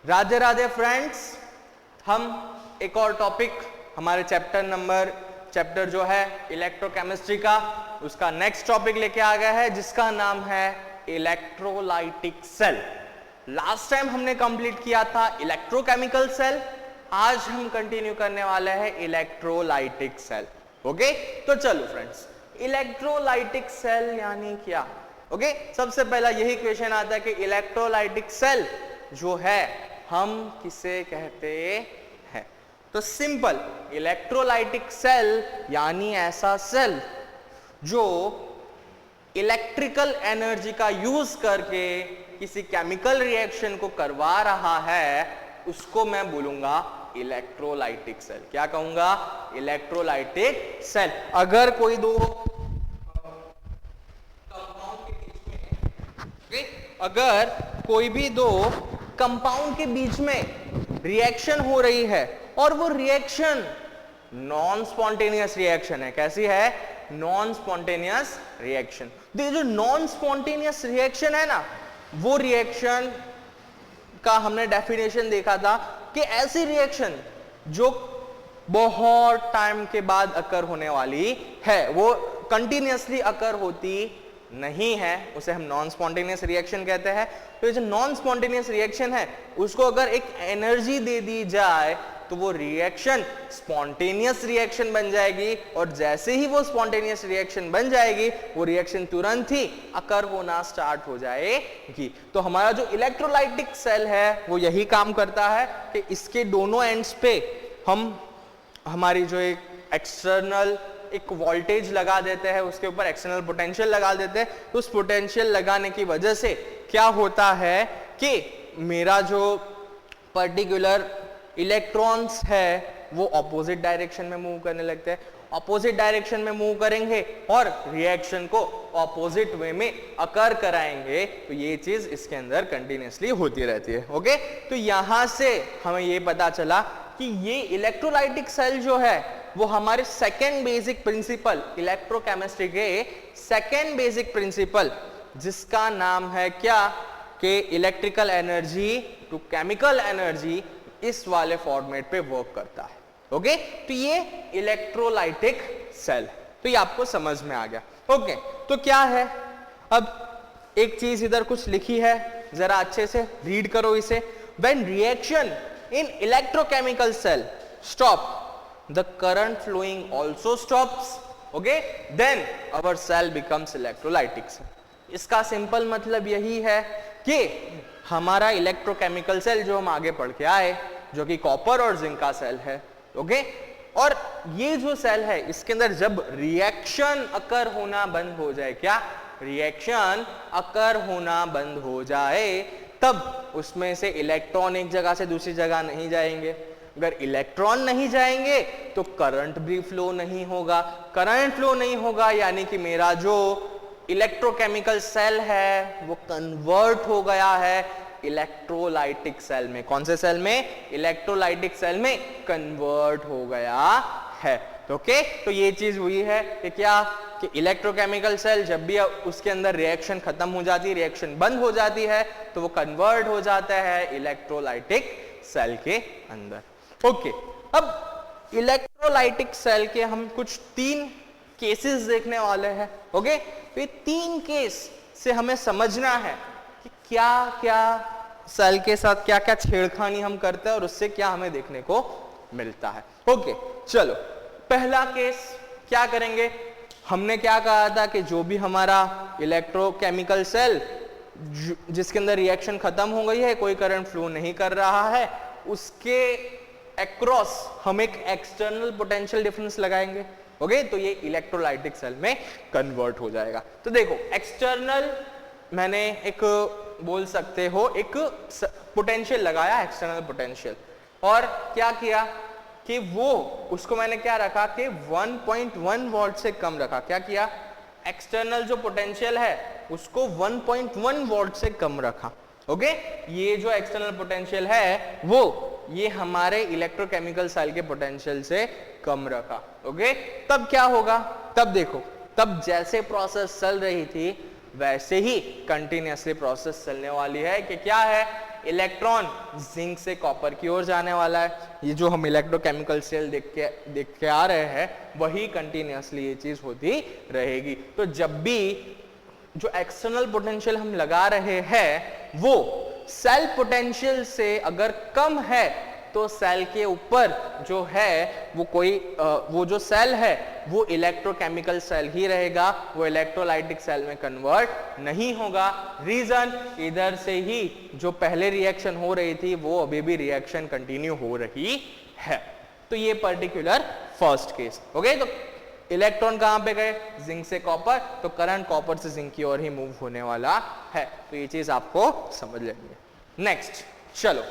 Radhe Radhe friends, हम एक और टॉपिक हमारे चैप्टर जो है इलेक्ट्रोकेमिस्ट्री का, उसका नेक्स्ट टॉपिक लेके आ गया है जिसका नाम है इलेक्ट्रोलाइटिक सेल। लास्ट टाइम हमने कंप्लीट किया था इलेक्ट्रोकेमिकल सेल, आज हम कंटिन्यू करने वाले हैं इलेक्ट्रोलाइटिक सेल। ओके, तो चलो फ्रेंड्स, इलेक्ट्रोलाइटिक सेल यानी क्या? ओके, सबसे पहला यही क्वेश्चन आता है कि इलेक्ट्रोलाइटिक सेल जो है हम किसे कहते हैं? तो सिंपल, इलेक्ट्रोलाइटिक सेल यानी ऐसा सेल जो इलेक्ट्रिकल एनर्जी का यूज करके किसी केमिकल रिएक्शन को करवा रहा है, उसको मैं बोलूंगा इलेक्ट्रोलाइटिक सेल। क्या कहूंगा? Electrolytic cell. अगर कोई दो कंपाउंड के बीच में रिएक्शन हो रही है और वो रिएक्शन नॉन स्पॉन्टेनियस रिएक्शन है, कैसी है? Non spontaneous reaction. देखिए, जो नॉन स्पॉन्टेनियस रिएक्शन है ना, वो रिएक्शन का हमने डेफिनेशन देखा था कि ऐसी रिएक्शन जो बहुत टाइम के बाद अकर होने वाली है, वो कंटिन्यूअसली अकर होती नहीं है, उसे हम नॉन स्पॉन्टेनियस रिएक्शन कहते हैं। तो ये जो नॉन स्पॉन्टेनियस रिएक्शन है, उसको अगर एक एनर्जी दे दी जाए तो वो रिएक्शन स्पॉन्टेनियस रिएक्शन बन जाएगी, और जैसे ही वो स्पॉन्टेनियस रिएक्शन बन जाएगी, वो रिएक्शन तुरंत ही अकर होना स्टार्ट हो जाएगी। तो हमारा जो इलेक्ट्रोलाइटिक सेल है वो यही काम करता है कि इसके दोनों एंड्स पे हम हमारी जो एक एक्सटर्नल एक वोल्टेज लगा देते हैं, उसके ऊपर एक्सटर्नल पोटेंशियल लगा देते हैं। तो उस पोटेंशियल लगाने की वजह से क्या होता है कि मेरा जो पर्टिकुलर इलेक्ट्रॉन्स है वो ऑपोजिट डायरेक्शन में मूव करने लगते हैं, ऑपोजिट डायरेक्शन में मूव करेंगे और रिएक्शन को ऑपोजिट वे में अकर कराएंगे। तो ये चीज इसके अंदर कंटिन्यूअसली होती रहती है। ओके, तो यहां से हमें ये पता चला कि ये इलेक्ट्रोलाइटिक सेल जो है वो हमारे सेकेंड बेसिक प्रिंसिपल, इलेक्ट्रोकेमिस्ट्री के सेकेंड बेसिक प्रिंसिपल, जिसका नाम है क्या? कि electrical energy to chemical energy, इस वाले फॉर्मेट पे वर्क करता है। ओके, तो ये इलेक्ट्रोलाइटिक सेल, तो ये आपको समझ में आ गया। ओके, तो क्या है? अब एक चीज इधर कुछ लिखी है, जरा अच्छे से रीड करो इसे। When reaction in electrochemical cell stop, the current flowing also stops, okay, then our cell becomes electrolytic cell। इसका सिंपल मतलब यही है कि हमारा इलेक्ट्रोकेमिकल सेल जो हम आगे पढ़ के आए, जो कि कॉपर और जिंक का सेल है, ओके, और ये जो सेल है इसके अंदर जब रिएक्शन अकर होना बंद हो जाए, क्या? रिएक्शन अकर होना बंद हो जाए, तब उसमें से इलेक्ट्रॉन एक जगह से दूसरी जगह नहीं जाएंगे। अगर इलेक्ट्रॉन नहीं जाएंगे तो करंट भी फ्लो नहीं होगा। करंट फ्लो नहीं होगा यानी कि मेरा जो इलेक्ट्रोकेमिकल सेल है वो कन्वर्ट हो गया है इलेक्ट्रोलाइटिक सेल में। कौन से सेल में? इलेक्ट्रोलाइटिक सेल में कन्वर्ट हो गया है। ओके, तो ये चीज हुई है कि क्या? कि इलेक्ट्रोकेमिकल सेल जब भी उसके अंदर रिएक्शन खत्म हो जाती है, रिएक्शन बंद हो जाती है, तो वो कन्वर्ट हो जाता है इलेक्ट्रोलाइटिक सेल के अंदर। ओके, अब इलेक्ट्रोलाइटिक सेल के हम कुछ 3 केसेस देखने वाले हैं। ओके, तो ये 3 केस से हमें समझना है कि क्या क्या सेल के साथ क्या क्या छेड़खानी हम करते हैं और उससे क्या हमें देखने को मिलता है। ओके, चलो पहला केस क्या करेंगे? हमने क्या कहा था कि जो भी हमारा इलेक्ट्रोकेमिकल सेल जिसके अंदर रिएक्शन खत्म हो गई है, कोई करंट फ्लो नहीं कर रहा है, उसके अक्रॉस हम एक एक्सटर्नल पोटेंशियल डिफरेंस लगाएंगे। ओके, तो ये इलेक्ट्रोलाइटिक सेल में कन्वर्ट हो जाएगा। तो देखो, एक्सटर्नल मैंने एक बोल सकते हो एक पोटेंशियल लगाया, एक्सटर्नल पोटेंशियल, और क्या किया कि वो उसको मैंने क्या रखा कि 1.1 वोल्ट से कम रखा। क्या किया? एक्सटर्नल जो पोटेंशियल है उसको 1.1 वोल्ट से कम रखा। ओके, ये जो एक्सटर्नल पोटेंशियल है वो ये हमारे इलेक्ट्रोकेमिकल सेल के पोटेंशियल से कम रखा। ओके, तब क्या होगा? तब देखो, तब जैसे प्रोसेस चल रही थी वैसे ही कंटिन्यूअसली प्रोसेस चलने वाली है कि क्या है, इलेक्ट्रॉन जिंक से कॉपर की ओर जाने वाला है। ये जो हम इलेक्ट्रोकेमिकल सेल देख के आ रहे हैं वही कंटिन्यूअसली ये चीज होती रहेगी। तो जब भी जो एक्सटर्नल पोटेंशियल हम लगा रहे हैं वो सेल पोटेंशियल से अगर कम है तो सेल के ऊपर जो है वो जो सेल है वो इलेक्ट्रोकेमिकल सेल ही रहेगा, वो इलेक्ट्रोलाइटिक सेल में कन्वर्ट नहीं होगा। रीजन, इधर से ही जो पहले रिएक्शन हो रही थी वो अभी भी रिएक्शन कंटिन्यू हो रही है। तो ये पर्टिकुलर फर्स्ट केस। ओके, तो इलेक्ट्रॉन कहां पे गए, जिंक से कॉपर, तो करंट कॉपर से जिंक की ओर ही मूव होने वाला है। तो ये चीज आपको समझ लेनी है। नेक्स्ट चलो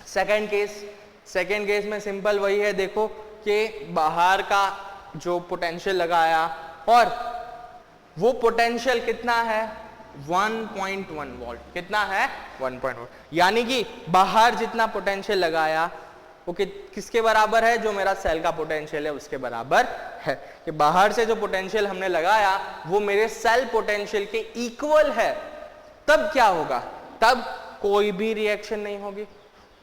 सेकेंड केस में सिंपल वही है, देखो कि बाहर का जो पोटेंशियल लगाया और वो पोटेंशियल कितना है 1.1 वोल्ट, कितना है 1.1, यानी कि बाहर जितना पोटेंशियल लगाया वो किसके बराबर है, जो मेरा सेल का पोटेंशियल है उसके बराबर है। कि बाहर से जो पोटेंशियल हमने लगाया वो मेरे सेल पोटेंशियल के इक्वल है, तब क्या होगा, तब कोई भी रिएक्शन नहीं होगी,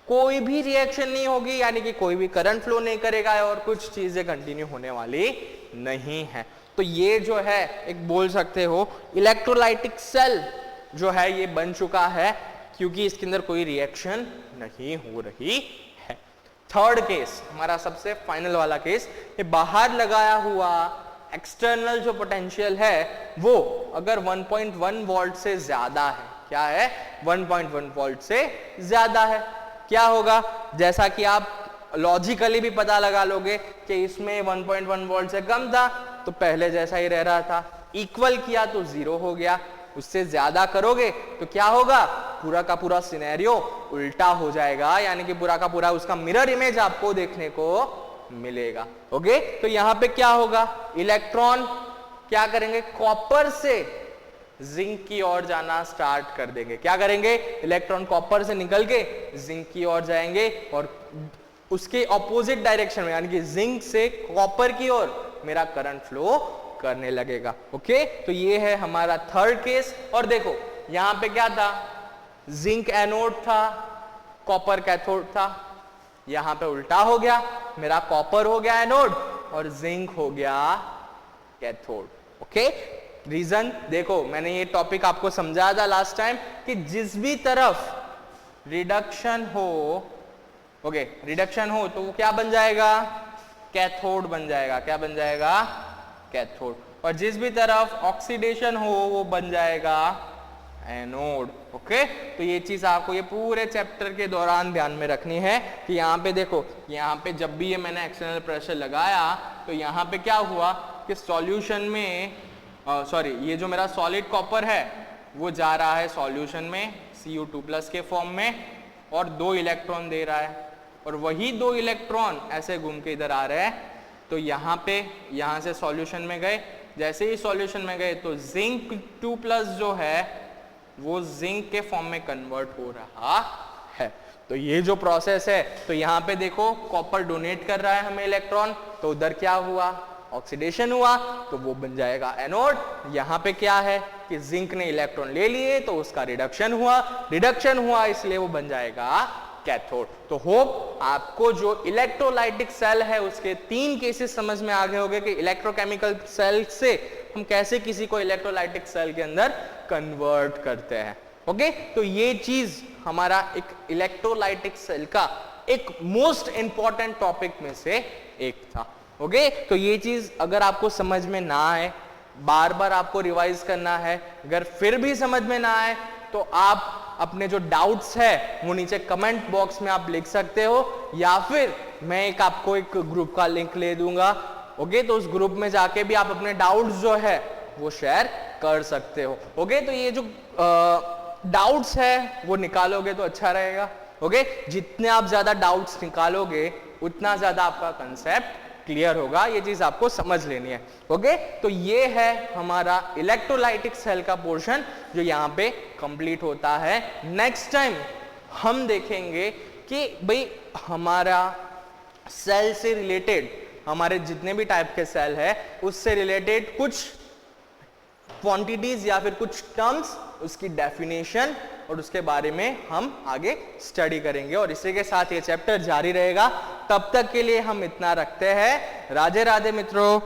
कोई भी रिएक्शन नहीं होगी, यानी कि कोई भी करंट फ्लो नहीं करेगा और कुछ चीजें कंटिन्यू होने वाली नहीं है। तो ये जो है एक बोल सकते हो इलेक्ट्रोलाइटिक सेल जो है ये बन चुका है क्योंकि इसके अंदर कोई रिएक्शन नहीं हो रही है। थर्ड केस, हमारा सबसे फाइनल वाला केस, ये बाहर लगाया हुआ एक्सटर्नल जो पोटेंशियल है वो अगर 1.1 वोल्ट से ज्यादा है, क्या है 1.1 वोल्ट से ज्यादा है, क्या होगा, जैसा कि आप लॉजिकली भी पता लगा लोगे कि इसमें 1.1 वोल्ट से कम था तो पहले जैसा ही रह रहा था, इक्वल किया तो 0 हो गया, उससे ज्यादा करोगे तो क्या होगा, पूरा का पूरा सिनेरियो उल्टा हो जाएगा, यानी कि पूरा का पूरा उसका मिरर इमेज आपको देखने को मिलेगा। ओके, तो यहां पे क्या होगा, इलेक्ट्रॉन क्या करेंगे, कॉपर से जिंक की ओर जाना स्टार्ट कर देंगे। क्या करेंगे, इलेक्ट्रॉन कॉपर से निकल के जिंक की ओर जाएंगे और उसके ऑपोजिट डायरेक्शन में, यानी कि जिंक से कॉपर की ओर मेरा करंट फ्लो करने लगेगा। ओके, तो ये है हमारा थर्ड केस। और देखो यहां पे क्या था, जिंक एनोड था, कॉपर कैथोड था, यहां पे उल्टा हो गया, मेरा कॉपर हो गया एनोड और जिंक हो गया कैथोड। ओके, रीजन देखो, मैंने ये टॉपिक आपको समझाया था लास्ट टाइम कि जिस भी तरफ रिडक्शन हो, ओके, रिडक्शन हो तो वो क्या बन जाएगा, कैथोड बन जाएगा। क्या बन जाएगा, कैथोड। और जिस भी तरफ ऑक्सीडेशन हो वो बन जाएगा एनोड। ओके, तो ये चीज आपको ये पूरे चैप्टर के दौरान ध्यान में रखनी है कि यहाँ पे देखो, यहाँ पे जब भी ये मैंने एक्सटर्नल प्रेशर लगाया तो यहाँ पे क्या हुआ कि सॉल्यूशन में ये जो मेरा सॉलिड कॉपर है वो जा रहा है सॉल्यूशन में Cu2+ के फॉर्म में और 2 इलेक्ट्रॉन दे रहा है, और वही 2 इलेक्ट्रॉन ऐसे घूम के इधर आ रहे हैं। तो यहाँ से सॉल्यूशन में गए, जैसे ही सॉल्यूशन में गए तो Zn2+ जो है वो जिंक के फॉर्म में कन्वर्ट हो रहा है। तो ये जो प्रोसेस है, तो यहाँ पे देखो कॉपर डोनेट कर रहा है हमें इलेक्ट्रॉन, तो उधर क्या हुआ, ऑक्सीडेशन हुआ, तो वो बन जाएगा एनोड। यहाँ पे क्या है कि जिंक ने इलेक्ट्रॉन ले लिए तो उसका रिडक्शन हुआ इसलिए वो बन जाएगा कैथोड। तो होप आपको जो इलेक्ट्रोलाइटिक सेल है उसके 3 केसेस समझ में आ गए होंगे कि इलेक्ट्रोकेमिकल सेल से हम कैसे किसी को इलेक्ट्रोलाइटिक सेल के अंदर कन्वर्ट करते हैं। ओके, तो ये चीज हमारा एक इलेक्ट्रोलाइटिक सेल का एक मोस्ट इंपॉर्टेंट टॉपिक में से एक था। ओके, तो ये चीज अगर आपको समझ में ना आए, बार बार आपको रिवाइज करना है, अगर फिर भी समझ में ना आए तो आप अपने जो डाउट्स है वो नीचे कमेंट बॉक्स में आप लिख सकते हो, या फिर मैं आपको एक ग्रुप का लिंक ले दूंगा। ओके, तो उस ग्रुप में जाके भी आप अपने डाउट्स जो है वो शेयर कर सकते हो। ओके, तो ये जो डाउट्स है वो निकालोगे तो अच्छा रहेगा। ओके, जितने आप ज्यादा डाउट्स निकालोगे उतना ज्यादा आपका कंसेप्ट क्लियर होगा, ये चीज आपको समझ लेनी है। ओके, तो ये है हमारा इलेक्ट्रोलाइटिक सेल का पोर्शन जो यहाँ पे कंप्लीट होता है। नेक्स्ट टाइम हम देखेंगे कि भाई हमारा सेल से रिलेटेड, हमारे जितने भी टाइप के सेल है उससे रिलेटेड कुछ क्वांटिटीज या फिर कुछ टर्म्स, उसकी डेफिनेशन और उसके बारे में हम आगे स्टडी करेंगे। और इसी के साथ ये चैप्टर जारी रहेगा। तब तक के लिए हम इतना रखते हैं। राधे राधे मित्रों।